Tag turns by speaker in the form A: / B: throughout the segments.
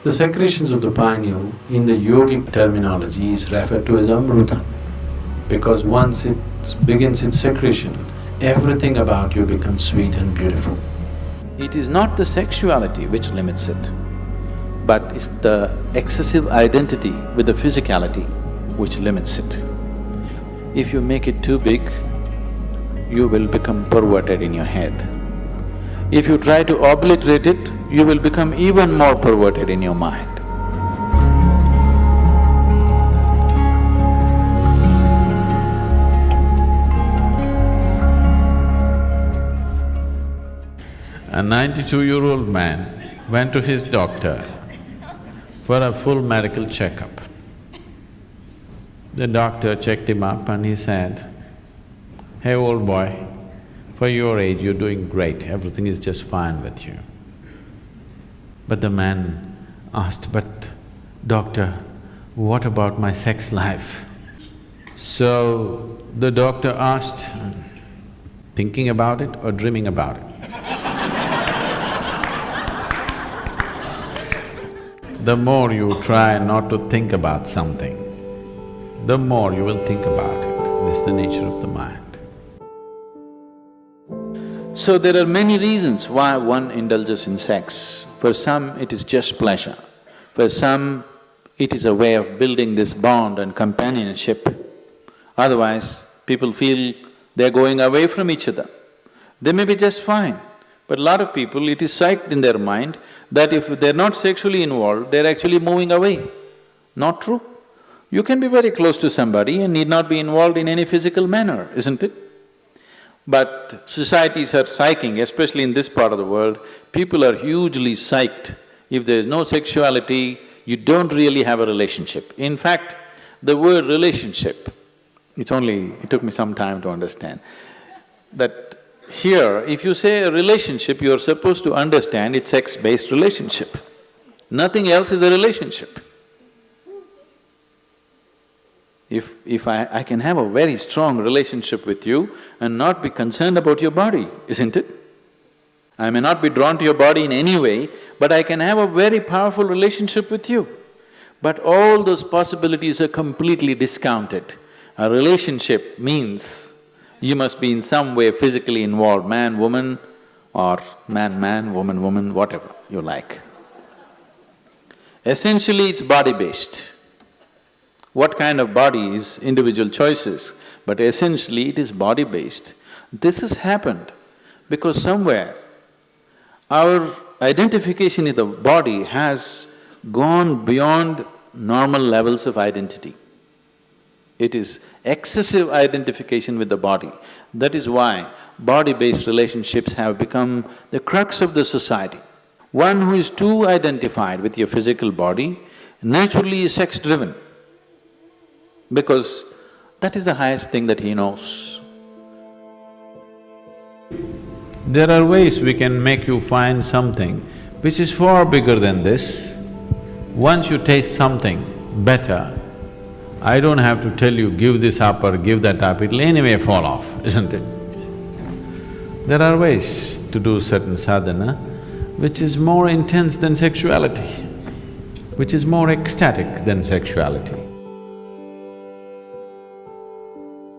A: The secretions of the pineal in the yogic terminology is referred to as amruta, because once it begins its secretion, everything about you becomes sweet and beautiful.
B: It is not the sexuality which limits it, but it's the excessive identity with the physicality which limits it. If you make it too big, you will become perverted in your head. If you try to obliterate it, you will become even more perverted in your mind.
C: A 92-year-old man went to his doctor for a full medical checkup. The doctor checked him up and he said, "Hey, old boy, for your age you're doing great, everything is just fine with you." But the man asked, "But doctor, what about my sex life?" So the doctor asked, "Thinking about it or dreaming about it?" The more you try not to think about something, the more you will think about it. This is the nature of the mind.
B: So there are many reasons why one indulges in sex. For some, it is just pleasure. For some, it is a way of building this bond and companionship. Otherwise, people feel they're going away from each other. They may be just fine, but a lot of people, it is psyched in their mind that if they're not sexually involved, they're actually moving away. Not true. You can be very close to somebody and need not be involved in any physical manner, isn't it? But societies are psyching, especially in this part of the world, people are hugely psyched. If there is no sexuality, you don't really have a relationship. In fact, the word relationship, it took me some time to understand, that here, if you say a relationship, you're supposed to understand it's sex-based relationship. Nothing else is a relationship. If I can have a very strong relationship with you and not be concerned about your body, isn't it? I may not be drawn to your body in any way, but I can have a very powerful relationship with you. But all those possibilities are completely discounted. A relationship means you must be in some way physically involved, man, woman, or man, woman, woman, whatever you like. Essentially, it's body-based. What kind of body is individual choices, but essentially it is body-based. This has happened because somewhere our identification in the body has gone beyond normal levels of identity. It is excessive identification with the body. That is why body-based relationships have become the crux of the society. One who is too identified with your physical body naturally is sex-driven, because that is the highest thing that he knows.
C: There are ways we can make you find something which is far bigger than this. Once you taste something better, I don't have to tell you, give this up or give that up, it'll anyway fall off, isn't it? There are ways to do certain sadhana which is more intense than sexuality, which is more ecstatic than sexuality.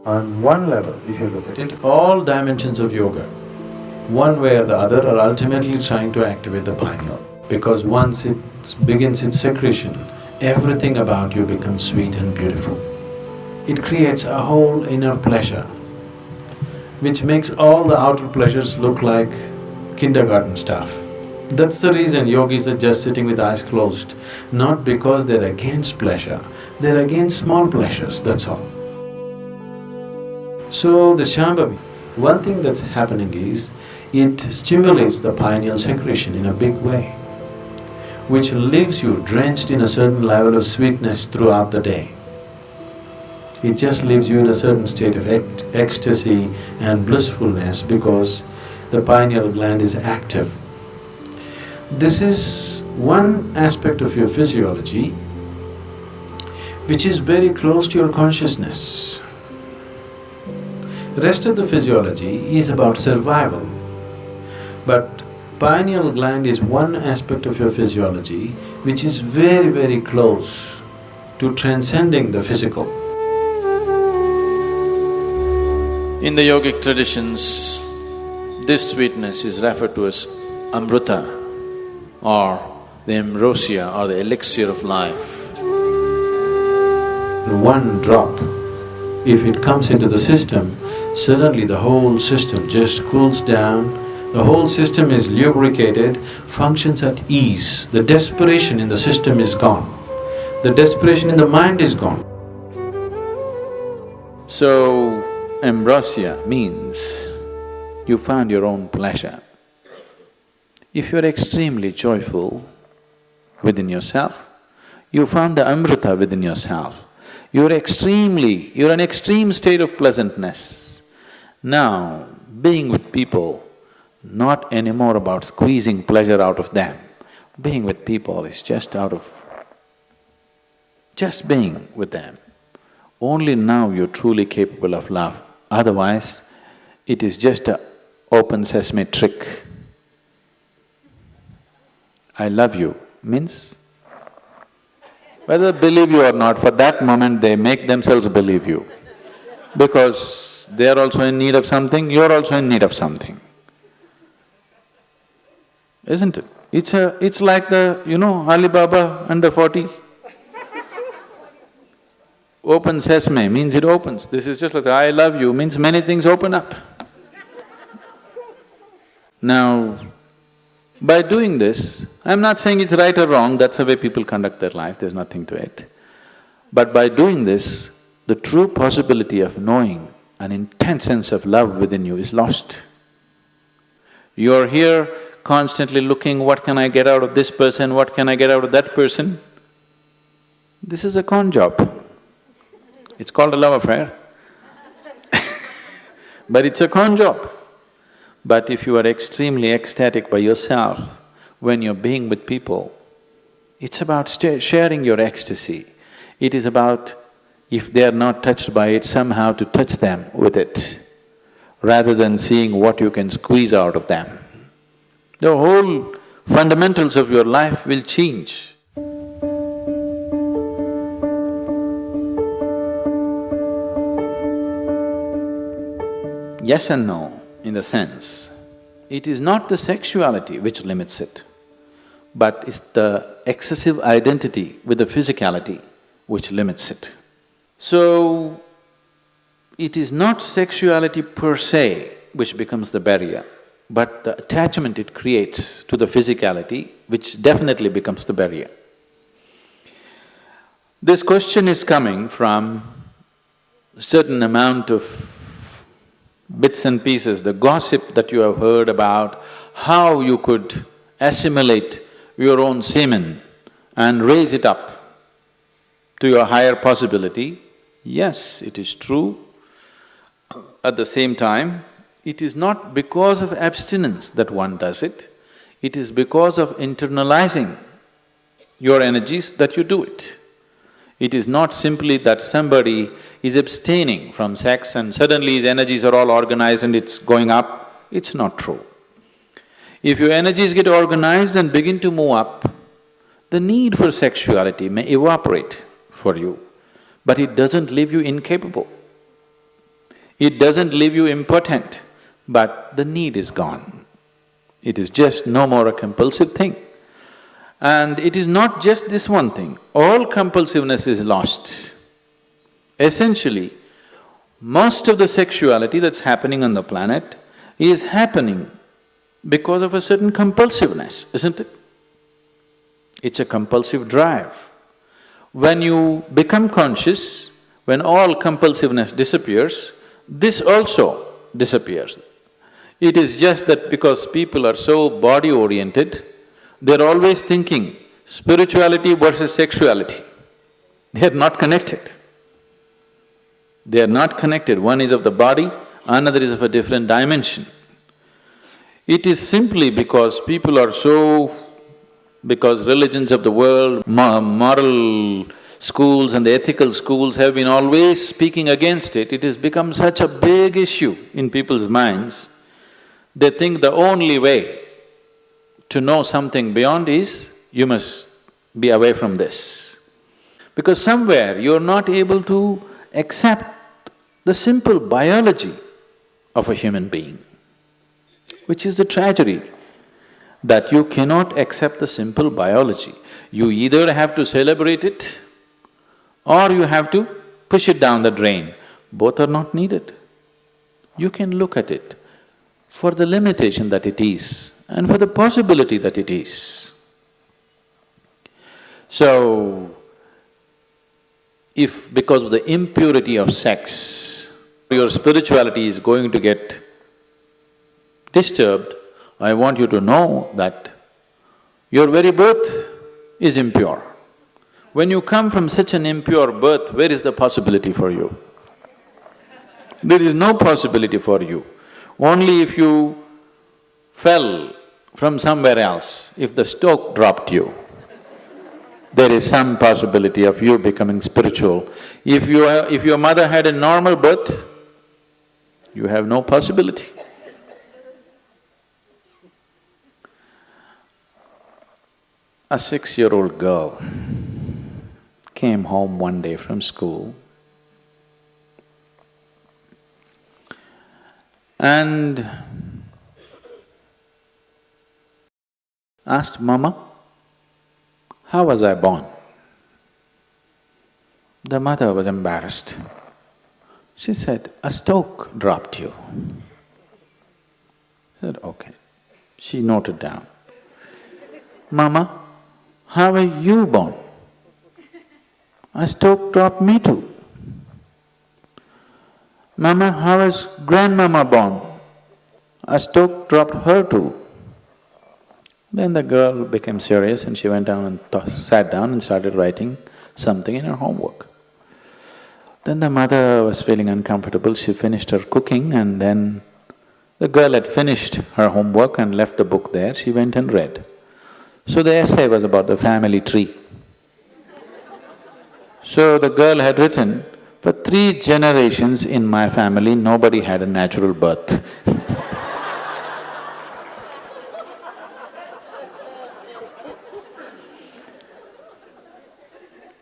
A: On one level, if you look at it, all dimensions of yoga, one way or the other, are ultimately trying to activate the pineal. Because once it begins its secretion, everything about you becomes sweet and beautiful. It creates a whole inner pleasure, which makes all the outer pleasures look like kindergarten stuff. That's the reason yogis are just sitting with eyes closed, not because they're against pleasure, they're against small pleasures, that's all. So the Shambhavi, one thing that's happening is, it stimulates the pineal secretion in a big way, which leaves you drenched in a certain level of sweetness throughout the day. It just leaves you in a certain state of ecstasy and blissfulness because the pineal gland is active. This is one aspect of your physiology which is very close to your consciousness. The rest of the physiology is about survival. But Pineal gland is one aspect of your physiology which is very, very close to transcending the physical.
B: In the yogic traditions, this sweetness is referred to as amrita or the ambrosia or the elixir of life.
A: One drop, if it comes into the system, suddenly the whole system just cools down, the whole system is lubricated, functions at ease. The desperation in the system is gone. The desperation in the mind is gone.
B: So, ambrosia means you found your own pleasure. If you're extremely joyful within yourself, you found the amrita within yourself. You're an extreme state of pleasantness. Now, being with people, not anymore about squeezing pleasure out of them. Being with people is just being with them. Only now you're truly capable of love. Otherwise, it is just a open sesame trick. I love you means, whether they believe you or not, for that moment they make themselves believe you. Because they are also in need of something, you're also in need of something. Isn't it? It's like Alibaba under 40. Open sesame means it opens. This is just like I love you means many things open up. Now, by doing this, I'm not saying it's right or wrong, that's the way people conduct their life, there's nothing to it. But by doing this, the true possibility of knowing an intense sense of love within you is lost. You're here constantly looking, what can I get out of this person, what can I get out of that person? This is a con job. It's called a love affair. But it's a con job. But if you are extremely ecstatic by yourself, when you're being with people, it's about sharing your ecstasy. It is about, if they are not touched by it, somehow to touch them with it, rather than seeing what you can squeeze out of them. The whole fundamentals of your life will change. Yes and no, in the sense, it is not the sexuality which limits it, but it's the excessive identity with the physicality which limits it. So, it is not sexuality per se which becomes the barrier, but the attachment it creates to the physicality which definitely becomes the barrier. This question is coming from a certain amount of bits and pieces, the gossip that you have heard about how you could assimilate your own semen and raise it up to your higher possibility. Yes, it is true. At the same time, it is not because of abstinence that one does it, it is because of internalizing your energies that you do it. It is not simply that somebody is abstaining from sex and suddenly his energies are all organized and it's going up. It's not true. If your energies get organized and begin to move up, the need for sexuality may evaporate for you, but it doesn't leave you incapable. It doesn't leave you impotent, but the need is gone. It is just no more a compulsive thing. And it is not just this one thing, all compulsiveness is lost. Essentially, most of the sexuality that's happening on the planet is happening because of a certain compulsiveness, isn't it? It's a compulsive drive. When you become conscious, when all compulsiveness disappears, this also disappears. It is just that because people are so body-oriented, they're always thinking spirituality versus sexuality. They are not connected. They are not connected. One is of the body, another is of a different dimension. It is simply because people are because religions of the world, moral schools and the ethical schools have been always speaking against it, it has become such a big issue in people's minds. They think the only way to know something beyond is, you must be away from this. Because somewhere you're not able to accept the simple biology of a human being, which is the tragedy, that you cannot accept the simple biology. You either have to celebrate it or you have to push it down the drain. Both are not needed. You can look at it for the limitation that it is and for the possibility that it is. So, if because of the impurity of sex, your spirituality is going to get disturbed, I want you to know that your very birth is impure. When you come from such an impure birth, where is the possibility for you? There is no possibility for you. Only if you fell from somewhere else, if the stoke dropped you, there is some possibility of you becoming spiritual. If your mother had a normal birth, you have no possibility. A 6-year-old girl came home one day from school and asked, "Mama, how was I born?" The mother was embarrassed. She said, "A stoke dropped you." She said, "Okay." She noted down, "Mama, how were you born?" "A stoke dropped me too." "Mama, how was grandmama born?" "A stoke dropped her too." Then the girl became serious and she went down and sat down and started writing something in her homework. Then the mother was feeling uncomfortable, she finished her cooking and then the girl had finished her homework and left the book there, she went and read. So the essay was about the family tree. So the girl had written, "For 3 generations in my family, nobody had a natural birth."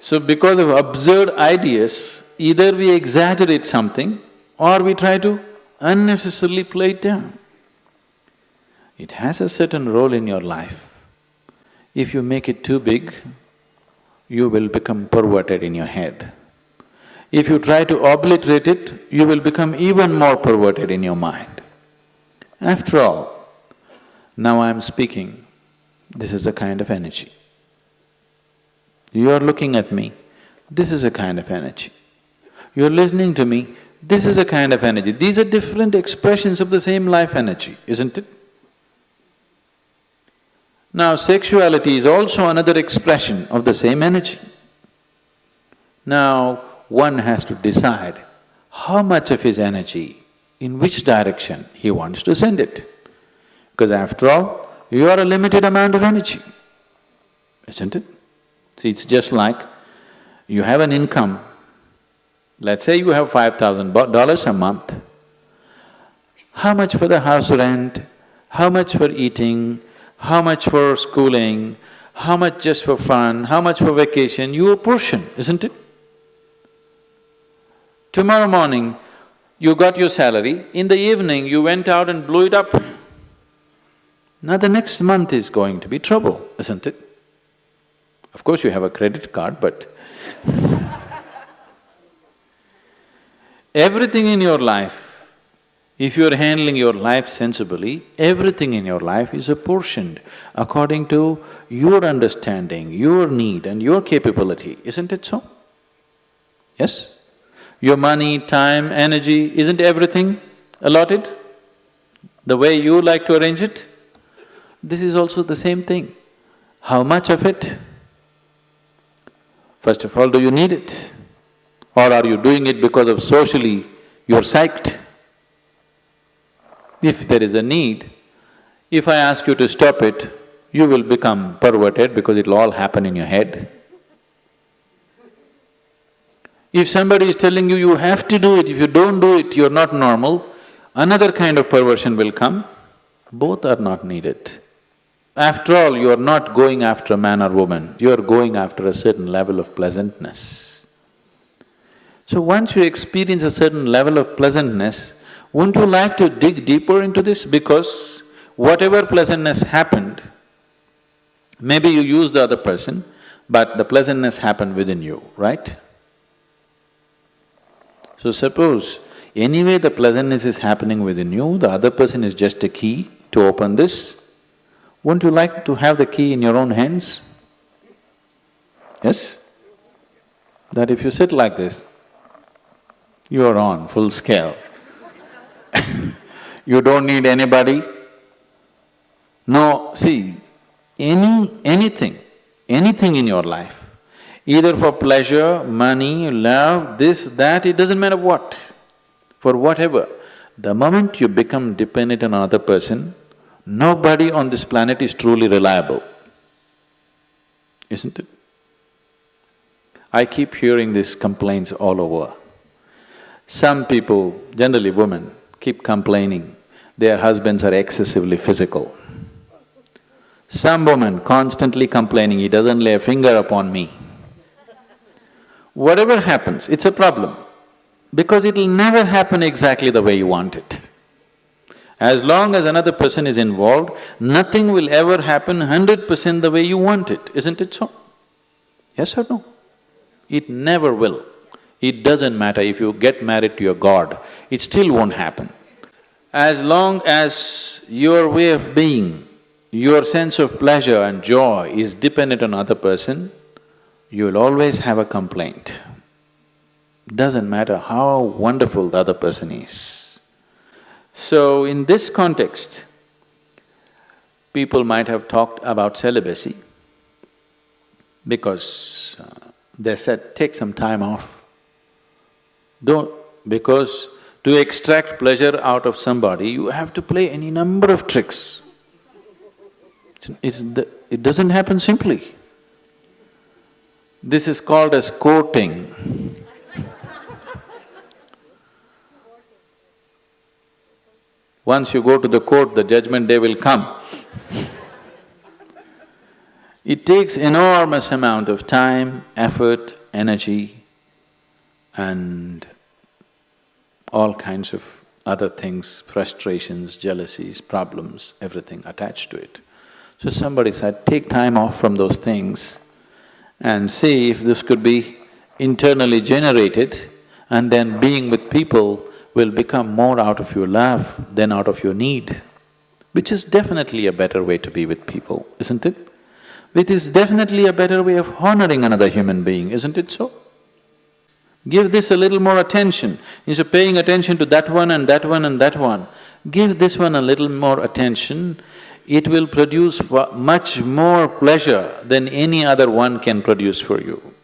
B: So because of absurd ideas, either we exaggerate something or we try to unnecessarily play it down. It has a certain role in your life. If you make it too big, you will become perverted in your head. If you try to obliterate it, you will become even more perverted in your mind. After all, now I am speaking, this is a kind of energy. You are looking at me, this is a kind of energy. You are listening to me, this is a kind of energy. These are different expressions of the same life energy, isn't it? Now, sexuality is also another expression of the same energy. Now, one has to decide how much of his energy, in which direction he wants to send it. Because after all, you are a limited amount of energy, isn't it? See, it's just like you have an income, let's say you have $5,000 a month. How much for the house rent, how much for eating, how much for schooling, how much just for fun, how much for vacation, you apportion, isn't it? Tomorrow morning, you got your salary, in the evening you went out and blew it up. Now the next month is going to be trouble, isn't it? Of course you have a credit card, but everything in your life, if you're handling your life sensibly, everything in your life is apportioned according to your understanding, your need and your capability, isn't it so? Yes? Your money, time, energy, isn't everything allotted the way you like to arrange it? This is also the same thing. How much of it? First of all, do you need it? Or are you doing it because of socially you're psyched? If there is a need, if I ask you to stop it, you will become perverted because it'll all happen in your head. If somebody is telling you, you have to do it, if you don't do it, you're not normal, another kind of perversion will come. Both are not needed, After all, you are not going after a man or woman, you are going after a certain level of pleasantness. So once you experience a certain level of pleasantness, wouldn't you like to dig deeper into this? Because whatever pleasantness happened, maybe you used the other person, but the pleasantness happened within you, right? So suppose anyway the pleasantness is happening within you, the other person is just a key to open this, wouldn't you like to have the key in your own hands? Yes? That if you sit like this, you are on full scale. You don't need anybody. No, see, anything in your life, either for pleasure, money, love, this, that, it doesn't matter what, for whatever, the moment you become dependent on another person, nobody on this planet is truly reliable, isn't it? I keep hearing these complaints all over. Some people, generally women, keep complaining their husbands are excessively physical. Some woman constantly complaining, he doesn't lay a finger upon me. Whatever happens, it's a problem, because it'll never happen exactly the way you want it. As long as another person is involved, nothing will ever happen 100% the way you want it, isn't it so? Yes or no? It never will. It doesn't matter if you get married to your god, it still won't happen. As long as your way of being, your sense of pleasure and joy is dependent on another person, you will always have a complaint. Doesn't matter how wonderful the other person is. So in this context, people might have talked about celibacy because they said, take some time off. Because to extract pleasure out of somebody, you have to play any number of tricks. It doesn't happen simply. This is called as courting. Once you go to the court, the judgment day will come. It takes enormous amount of time, effort, energy, and all kinds of other things, frustrations, jealousies, problems, everything attached to it. So somebody said, take time off from those things and see if this could be internally generated, and then being with people will become more out of your love than out of your need, which is definitely a better way to be with people, isn't it? It is definitely a better way of honoring another human being, isn't it so? Give this a little more attention. Instead of paying attention to that one and that one and that one, give this one a little more attention. It will produce much more pleasure than any other one can produce for you.